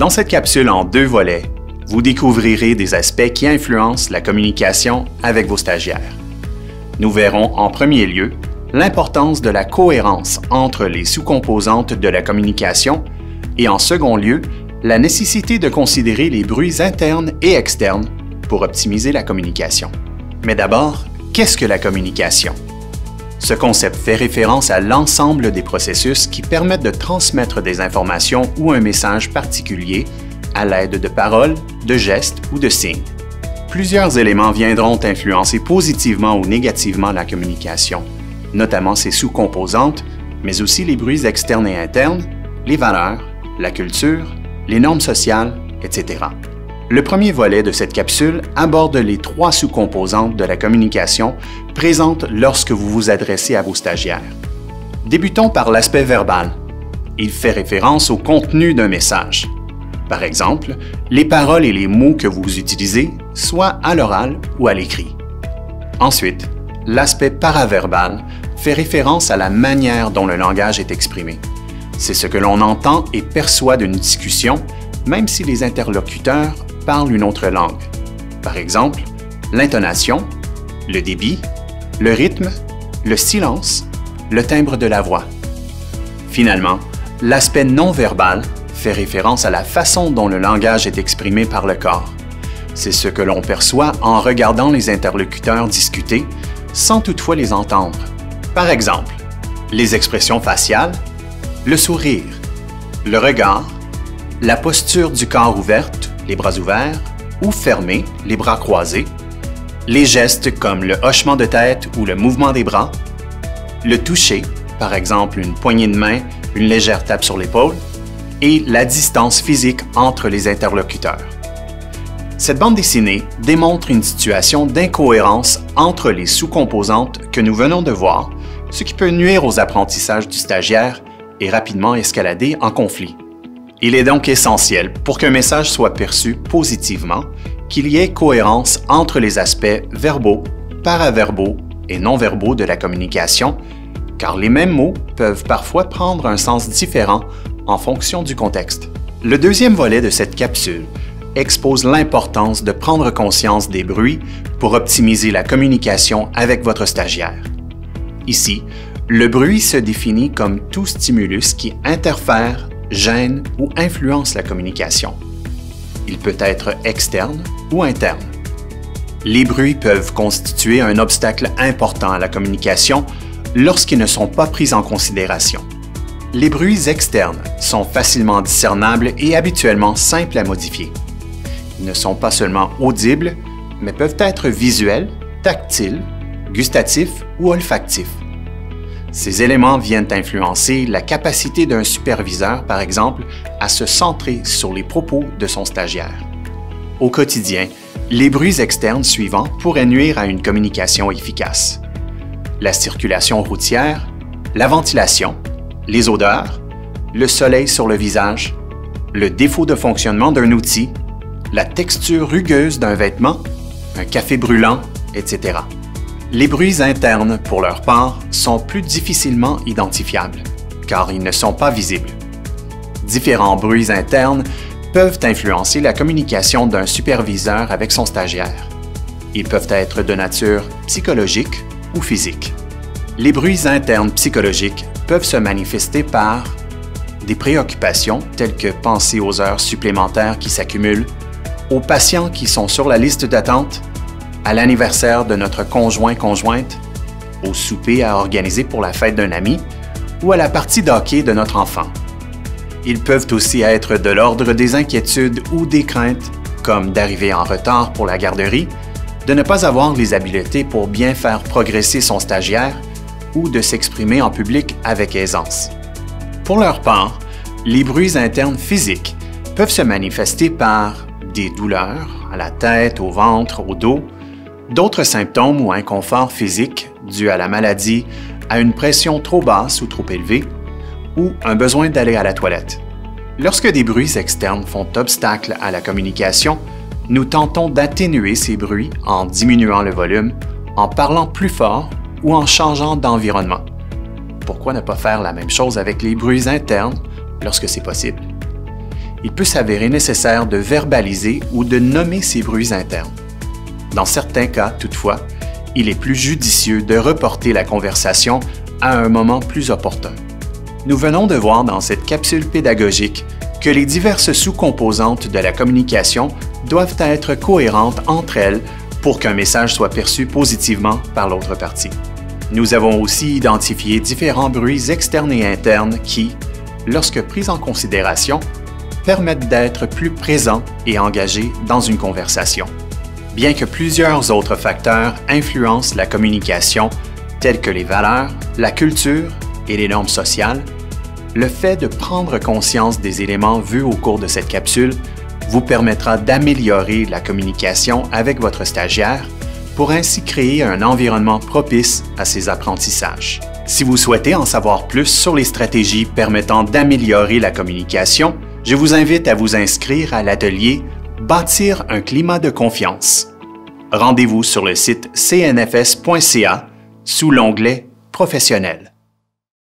Dans cette capsule en 2 volets, vous découvrirez des aspects qui influencent la communication avec vos stagiaires. Nous verrons en premier lieu l'importance de la cohérence entre les sous-composantes de la communication et en second lieu, la nécessité de considérer les bruits internes et externes pour optimiser la communication. Mais d'abord, qu'est-ce que la communication? Ce concept fait référence à l'ensemble des processus qui permettent de transmettre des informations ou un message particulier à l'aide de paroles, de gestes ou de signes. Plusieurs éléments viendront influencer positivement ou négativement la communication, notamment ses sous-composantes, mais aussi les bruits externes et internes, les valeurs, la culture, les normes sociales, etc. Le premier volet de cette capsule aborde les 3 sous-composantes de la communication présentes lorsque vous vous adressez à vos stagiaires. Débutons par l'aspect verbal. Il fait référence au contenu d'un message. Par exemple, les paroles et les mots que vous utilisez, soit à l'oral ou à l'écrit. Ensuite, l'aspect paraverbal fait référence à la manière dont le langage est exprimé. C'est ce que l'on entend et perçoit d'une discussion, même si les interlocuteurs parlent une autre langue. Par exemple, l'intonation, le débit, le rythme, le silence, le timbre de la voix. Finalement, l'aspect non-verbal fait référence à la façon dont le langage est exprimé par le corps. C'est ce que l'on perçoit en regardant les interlocuteurs discuter, sans toutefois les entendre. Par exemple, les expressions faciales, le sourire, le regard, la posture du corps ouverte, les bras ouverts, ou fermés, les bras croisés, les gestes comme le hochement de tête ou le mouvement des bras, le toucher, par exemple une poignée de main, une légère tape sur l'épaule, et la distance physique entre les interlocuteurs. Cette bande dessinée démontre une situation d'incohérence entre les sous-composantes que nous venons de voir, ce qui peut nuire aux apprentissages du stagiaire et rapidement escalader en conflit. Il est donc essentiel, pour qu'un message soit perçu positivement, qu'il y ait cohérence entre les aspects verbaux, paraverbaux et non-verbaux de la communication, car les mêmes mots peuvent parfois prendre un sens différent en fonction du contexte. Le deuxième volet de cette capsule expose l'importance de prendre conscience des bruits pour optimiser la communication avec votre stagiaire. Ici, le bruit se définit comme tout stimulus qui interfère, gêne ou influence la communication. Il peut être externe ou interne. Les bruits peuvent constituer un obstacle important à la communication lorsqu'ils ne sont pas pris en considération. Les bruits externes sont facilement discernables et habituellement simples à modifier. Ils ne sont pas seulement audibles, mais peuvent être visuels, tactiles, gustatifs ou olfactifs. Ces éléments viennent influencer la capacité d'un superviseur, par exemple, à se centrer sur les propos de son stagiaire. Au quotidien, les bruits externes suivants pourraient nuire à une communication efficace. La circulation routière, la ventilation, les odeurs, le soleil sur le visage, le défaut de fonctionnement d'un outil, la texture rugueuse d'un vêtement, un café brûlant, etc. Les bruits internes, pour leur part, sont plus difficilement identifiables, car ils ne sont pas visibles. Différents bruits internes peuvent influencer la communication d'un superviseur avec son stagiaire. Ils peuvent être de nature psychologique ou physique. Les bruits internes psychologiques peuvent se manifester par des préoccupations telles que penser aux heures supplémentaires qui s'accumulent, aux patients qui sont sur la liste d'attente, à l'anniversaire de notre conjoint-conjointe, au souper à organiser pour la fête d'un ami ou à la partie d'hockey de notre enfant. Ils peuvent aussi être de l'ordre des inquiétudes ou des craintes, comme d'arriver en retard pour la garderie, de ne pas avoir les habiletés pour bien faire progresser son stagiaire ou de s'exprimer en public avec aisance. Pour leur part, les bruits internes physiques peuvent se manifester par des douleurs à la tête, au ventre, au dos, d'autres symptômes ou inconforts physiques dus à la maladie, à une pression trop basse ou trop élevée, ou un besoin d'aller à la toilette. Lorsque des bruits externes font obstacle à la communication, nous tentons d'atténuer ces bruits en diminuant le volume, en parlant plus fort ou en changeant d'environnement. Pourquoi ne pas faire la même chose avec les bruits internes lorsque c'est possible? il peut s'avérer nécessaire de verbaliser ou de nommer ces bruits internes. Dans certains cas, toutefois, il est plus judicieux de reporter la conversation à un moment plus opportun. Nous venons de voir dans cette capsule pédagogique que les diverses sous-composantes de la communication doivent être cohérentes entre elles pour qu'un message soit perçu positivement par l'autre partie. Nous avons aussi identifié différents bruits externes et internes qui, lorsque pris en considération, permettent d'être plus présents et engagés dans une conversation. Bien que plusieurs autres facteurs influencent la communication, tels que les valeurs, la culture et les normes sociales, le fait de prendre conscience des éléments vus au cours de cette capsule vous permettra d'améliorer la communication avec votre stagiaire pour ainsi créer un environnement propice à ses apprentissages. Si vous souhaitez en savoir plus sur les stratégies permettant d'améliorer la communication, je vous invite à vous inscrire à l'atelier « Bâtir un climat de confiance ». Rendez-vous sur le site cnfs.ca sous l'onglet « Professionnel ».